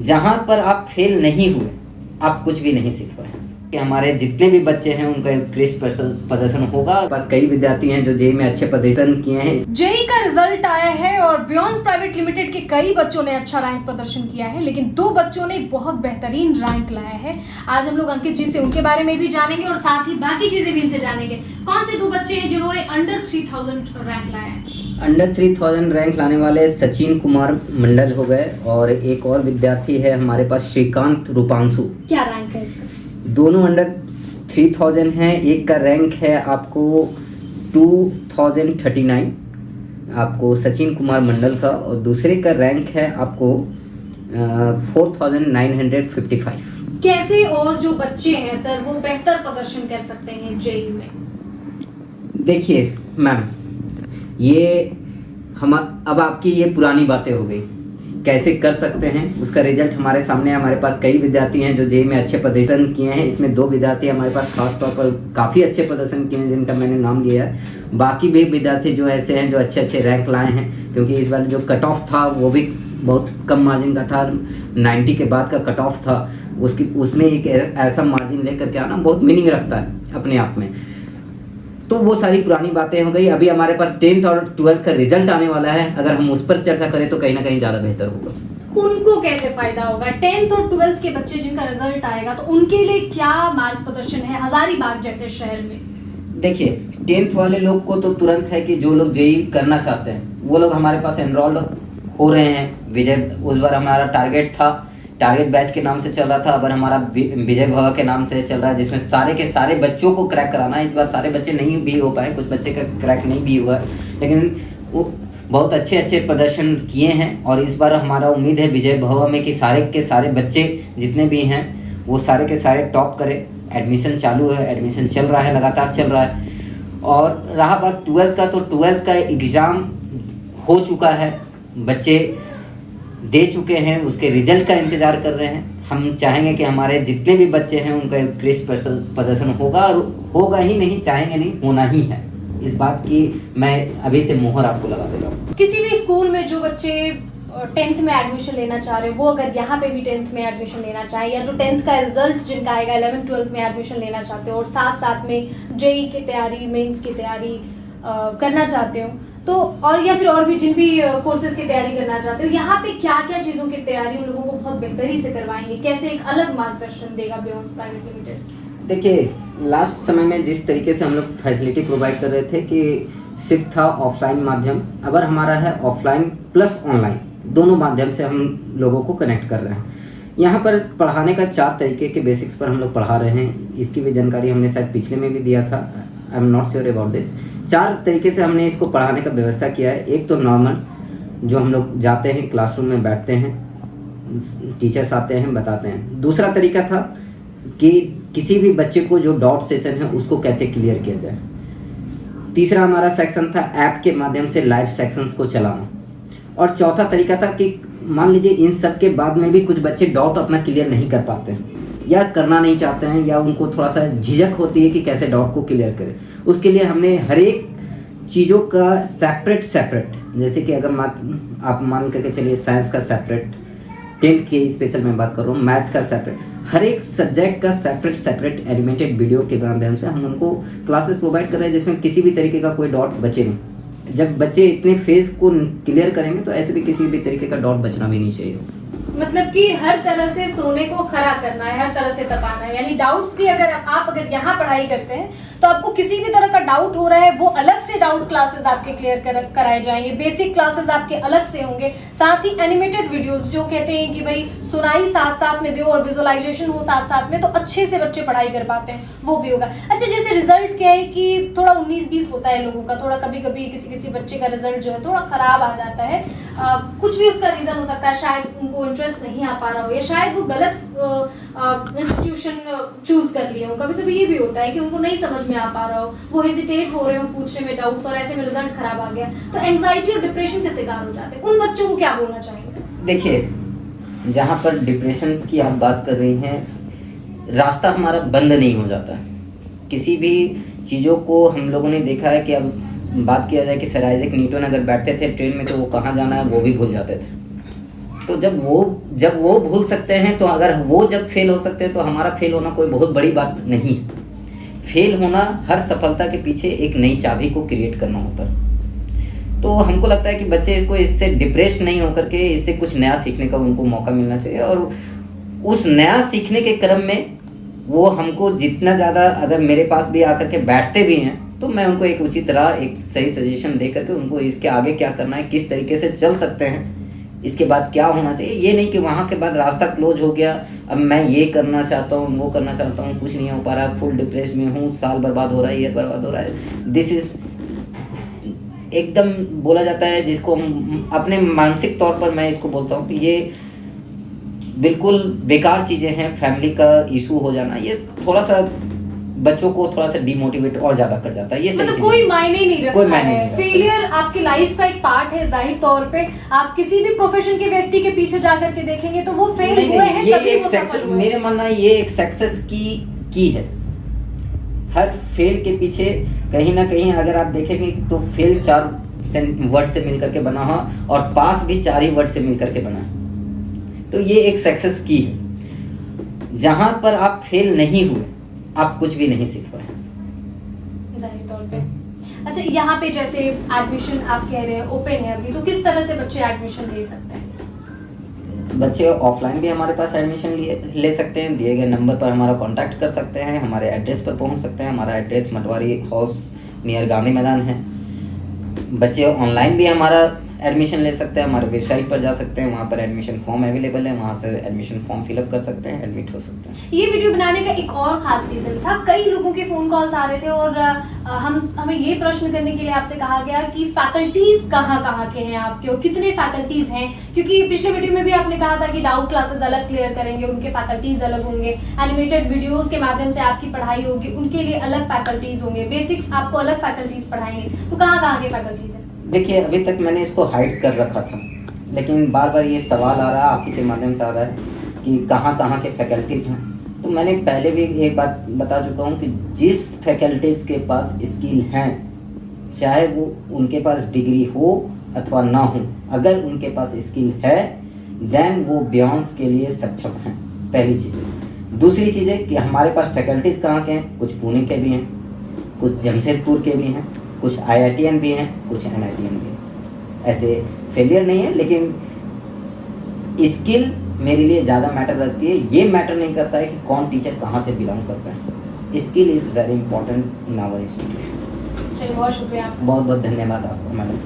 जहाँ पर आप फेल नहीं हुए आप कुछ भी नहीं सीख पाए। कि हमारे जितने भी बच्चे हैं उनका उत्कृष्ट प्रदर्शन होगा। बस कई विद्यार्थी हैं जो जेईई में अच्छे प्रदर्शन किए हैं। जेईई का रिजल्ट आया है और बियॉन्स प्राइवेट लिमिटेड के कई बच्चों ने अच्छा रैंक प्रदर्शन किया है, लेकिन 2 बच्चों ने बहुत बेहतरीन रैंक लाया है। आज हम लोग अंकित जी से उनके बारे में भी जानेंगे और साथ ही बाकी चीजें भी इनसे जानेंगे। कौन से 2 बच्चे हैं जिन्होंने अंडर 3000 रैंक लाया है? अंडर 3000 रैंक लाने वाले सचिन कुमार मंडल हो गए और एक और विद्यार्थी है हमारे पास श्रीकांत रूपांशु। क्या रैंक है इसका? दोनों अंडर 3000 हैं। एक का रैंक है आपको 2039 आपको सचिन कुमार मंडल का, और दूसरे का रैंक है आपको 4955। कैसे और जो बच्चे हैं सर वो बेहतर प्रदर्शन कर सकते हैं जेईई में? देखिए मैम, ये हम अब आपकी ये पुरानी बातें हो गई। कैसे कर सकते हैं उसका रिजल्ट हमारे सामने है। हमारे पास कई विद्यार्थी हैं जो जेईई में अच्छे प्रदर्शन किए हैं। इसमें 2 विद्यार्थी हमारे पास खास तौर पर काफ़ी अच्छे प्रदर्शन किए हैं जिनका मैंने नाम लिया है। बाकी भी विद्यार्थी जो ऐसे हैं जो अच्छे अच्छे रैंक लाए हैं, क्योंकि इस बार जो कट ऑफ था वो भी बहुत कम मार्जिन का था। 90 के बाद का कट ऑफ था, उसमें एक ऐसा मार्जिन लेकर के आना बहुत मीनिंग रखता है अपने आप में। तो वो सारी पुरानी बातें हो गई। अभी हमारे पास 10th और 12th का रिजल्ट आने वाला है। अगर हम उस पर चर्चा करें तो कहीं ना कहीं ज़्यादा बेहतर होगा। उनको कैसे फायदा होगा? 10th और 12th के बच्चे जिनका रिजल्ट आएगा तो उनके लिए क्या मार्ग प्रदर्शन है हजारीबाग जैसे शहर में? देखिए 10th वाले लोग को तो तुरंत है कि जो लोग जेईई करना चाहते हैं वो लोग हमारे पास एनरोल्ड हो रहे हैं। विजय उस बार हमारा टारगेट बैच के नाम से चल रहा था, अब हमारा विजय भव के नाम से चल रहा है, जिसमें सारे के सारे बच्चों को क्रैक कराना है। इस बार सारे बच्चे नहीं भी हो पाए, कुछ बच्चे का क्रैक नहीं भी हुआ, लेकिन वो बहुत अच्छे अच्छे प्रदर्शन किए हैं। और इस बार हमारा उम्मीद है विजय भव में कि सारे के सारे बच्चे जितने भी हैं वो सारे के सारे टॉप करें। एडमिशन चालू है, एडमिशन चल रहा है, लगातार चल रहा है। और रहा बात 12th का, तो 12th का एग्ज़ाम हो चुका है, बच्चे दे चुके हैं, उसके रिजल्ट का इंतज़ार कर रहे हैं। हम चाहेंगे कि हमारे जितने भी बच्चे हैं उनका उत्कृष्ट प्रदर्शन होगा, और होगा ही नहीं, चाहेंगे नहीं, होना ही है। इस बात की मैं अभी से मोहर आपको लगा दे रहा हूँ। किसी भी स्कूल में जो बच्चे 10th में एडमिशन लेना चाह रहे हैं, वो अगर यहाँ पे भी 10th में एडमिशन लेना चाहे, या जो 10th का रिजल्ट जिनका आएगा 11th 12th में एडमिशन लेना चाहते हो और साथ साथ में जेईई की तैयारी, मेंस की तैयारी करना चाहते हो, तो और या फिर और भी जिन भी कोर्सेज की तैयारी करना चाहते हो, यहाँ पे क्या क्या चीज़ों की तैयारी उन लोगों को बहुत बेहतरी से करवाएंगे? कैसे एक अलग मार्गदर्शन देगा बियॉन्स प्राइवेट लिमिटेड? देखिए लास्ट समय में जिस तरीके से हम लोग फैसिलिटी प्रोवाइड कर रहे थे कि सिर्फ था ऑफलाइन माध्यम, अगर हमारा है ऑफलाइन प्लस ऑनलाइन, दोनों माध्यम से हम लोगों को कनेक्ट कर रहे हैं। यहाँ पर पढ़ाने का 4 तरीके के बेसिक्स पर हम लोग पढ़ा रहे हैं। इसकी भी जानकारी हमने शायद पिछले में भी दिया था, I am not sure about this. 4 तरीके से हमने इसको पढ़ाने का व्यवस्था किया है। एक तो नॉर्मल, जो हम लोग जाते हैं क्लासरूम में बैठते हैं, टीचर्स आते हैं बताते हैं। दूसरा तरीका था कि किसी भी बच्चे को जो डाउट सेशन है उसको कैसे क्लियर किया जाए। तीसरा हमारा सेक्शन था ऐप के माध्यम से लाइव सेक्शंस को चलाना। और चौथा तरीका था कि मान लीजिए इन सब के बाद में भी कुछ बच्चे डाउट अपना क्लियर नहीं कर पाते हैं या करना नहीं चाहते हैं, या उनको थोड़ा सा झिझक होती है कि कैसे डाउट को क्लियर करें। उसके लिए हमने हर एक चीज़ों का सेपरेट, जैसे कि अगर आप मान करके चलिए साइंस का सेपरेट, 10th की स्पेशल मैं बात कर रहा हूँ, मैथ का सेपरेट, हर एक सब्जेक्ट का सेपरेट एनिमेटेड वीडियो के माध्यम से हम उनको क्लासेस प्रोवाइड कर रहे हैं, जिसमें किसी भी तरीके का कोई डाउट बचे नहीं। जब बच्चे इतने फेज को क्लियर करेंगे तो ऐसे भी किसी भी तरीके का डाउट बचना भी नहीं चाहिए। मतलब कि हर तरह से सोने को खरा करना है, हर तरह से तपाना है। यानी डाउट्स की अगर आप यहाँ पढ़ाई करते हैं तो आपको किसी भी तरह का डाउट हो रहा है, वो अलग से डाउट क्लासेस आपके क्लियर कराए जाएंगे। बेसिक क्लासेस आपके अलग से होंगे, साथ ही एनिमेटेड वीडियोस जो कहते हैं कि भाई सुनाई साथ साथ में दो और विजुअलाइजेशन हो साथ साथ में, तो अच्छे से बच्चे पढ़ाई कर पाते हैं, वो भी होगा। अच्छा, जैसे रिजल्ट क्या है कि थोड़ा 19-20 होता है लोगों का, थोड़ा कभी कभी किसी बच्चे का रिजल्ट जो है थोड़ा खराब आ जाता है। कुछ भी उसका रीजन हो सकता है, शायद उनको इंटरेस्ट नहीं आ पा रहा हो, या शायद वो गलत इंस्टीट्यूशन चूज कर लिए हो। कभी कभी ये भी होता है कि उनको नहीं समझ में आ पा रहा हो, वो हेजिटेट हो रहे हो पूछने में डाउट्स, और ऐसे में रिजल्ट खराब आ गया, तो एंजाइटी और डिप्रेशन के शिकार हो जाते हैं। उन बच्चों को क्या बोलना चाहिए? देखिए, जहाँ पर डिप्रेशन की आप बात कर रही हैं, रास्ता हमारा बंद नहीं हो जाता। किसी भी चीज़ों को हम लोगों ने देखा है कि अब बात किया जाए कि सर आइजैक न्यूटन अगर बैठते थे ट्रेन में तो वो कहाँ जाना है वो भी भूल जाते थे। तो जब वो भूल सकते हैं, तो अगर वो जब फेल हो सकते हैं तो हमारा फेल होना कोई बहुत बड़ी बात नहीं है। फेल होना हर सफलता के पीछे एक नई चाबी को क्रिएट करना होता है। तो हमको लगता है कि बच्चे को इससे डिप्रेस नहीं होकर के इससे कुछ नया सीखने का उनको मौका मिलना चाहिए, और उस नया सीखने के क्रम में वो हमको जितना ज़्यादा, अगर मेरे पास भी आकर के बैठते भी हैं तो मैं उनको एक उचित राह, एक सही सजेशन दे करके उनको इसके आगे क्या करना है, किस तरीके से चल सकते हैं, इसके बाद क्या होना चाहिए। ये नहीं कि वहाँ के बाद रास्ता क्लोज हो गया, अब मैं ये करना चाहता हूँ, वो करना चाहता हूँ, कुछ नहीं हो पा रहा, फुल डिप्रेस में हूँ, साल बर्बाद हो रहा है, ईयर बर्बाद हो रहा है। दिस इज़ एकदम बोला जाता है जिसको हम अपने मानसिक तौर पर मैं इसको बोलता हूँ कि ये बिल्कुल बेकार चीज़ें हैं। फैमिली का इशू हो जाना, ये थोड़ा सा बच्चों को थोड़ा सा डिमोटिवेट और ज्यादा कर जाता है। ये मतलब कोई मायने नहीं रखता, कोई मायने नहीं रखता। फेलियर आपकी लाइफ का एक पार्ट है। जाहिर तौर पे आप किसी भी प्रोफेशन के व्यक्ति के पीछे जाकर के देखेंगे तो वो फेल हुए हैं, ये तभी एक वो सफल हुए। मेरे मानना है ये एक सक्सेस की है। हर फेल के पीछे कहीं ना कहीं अगर आप देखेंगे तो फेल 4 वर्ड से मिलकर के बना है और पास भी 4 ही वर्ड से मिलकर के बना है। तो ये एक सक्सेस की है। जहां पर आप फेल नहीं हुए आप कुछ भी नहीं सीख पाए। जाहिर तौर पे। अच्छा, यहाँ पे जैसे एडमिशन आप कह रहे हैं ओपन है अभी, तो किस तरह से बच्चे एडमिशन ले सकते हैं? बच्चे ऑफलाइन भी हमारे पास एडमिशन ले सकते हैं। दिए गए नंबर पर हमारा कांटेक्ट कर सकते हैं, हमारे एड्रेस पर पहुंच सकते हैं। हमारा एड्रेस मटवारी हाउस नियर गांधी मैदान है। बच्चे ऑनलाइन भी हमारा एडमिशन ले सकते हैं, हमारे वेबसाइट पर जा सकते हैं, वहाँ पर एडमिशन फॉर्म अवेलेबल है, वहाँ से एडमिशन फॉर्म फिलअप कर सकते हैं, एडमिट हो सकते हैं। ये वीडियो बनाने का एक और खास रीजन था, कई लोगों के फोन कॉल्स आ रहे थे और हमें ये प्रश्न करने के लिए आपसे कहा गया कि फैकल्टीज कहाँ के हैं आपके और कितने फैकल्टीज हैं, क्योंकि पिछले वीडियो में भी आपने कहा था कि डाउट क्लासेस अलग क्लियर करेंगे, उनके फैकल्टीज अलग होंगे, एनिमेटेड वीडियोस के माध्यम से आपकी पढ़ाई होगी, उनके लिए अलग फैकल्टीज होंगे, बेसिक्स आपको अलग फैकल्टीज पढ़ाएंगे। तो कहाँ के फैकल्टीज हैं? देखिए, अभी तक मैंने इसको हाइड कर रखा था, लेकिन बार बार ये सवाल आ रहा है, आप ही के माध्यम से आ रहा है कि कहाँ के फैकल्टीज़ हैं। तो मैंने पहले भी एक बात बता चुका हूँ कि जिस फैकल्टीज़ के पास स्किल हैं, चाहे वो उनके पास डिग्री हो अथवा ना हो, अगर उनके पास स्किल है देन वो बियॉन्ड्स के लिए सक्षम हैं। पहली चीज़। दूसरी चीज़ है कि हमारे पास फैकल्टीज़ कहाँ के हैं, कुछ पुणे के भी हैं, कुछ जमशेदपुर के भी हैं, कुछ IITian भी हैं, कुछ NITian भी हैं। ऐसे फेलियर नहीं है, लेकिन स्किल मेरे लिए ज़्यादा मैटर रखती है। ये मैटर नहीं करता है कि कौन टीचर कहाँ से बिलोंग करता है। Skill is very important in our institution. चलिए, बहुत शुक्रिया। बहुत बहुत धन्यवाद आपका मैडम।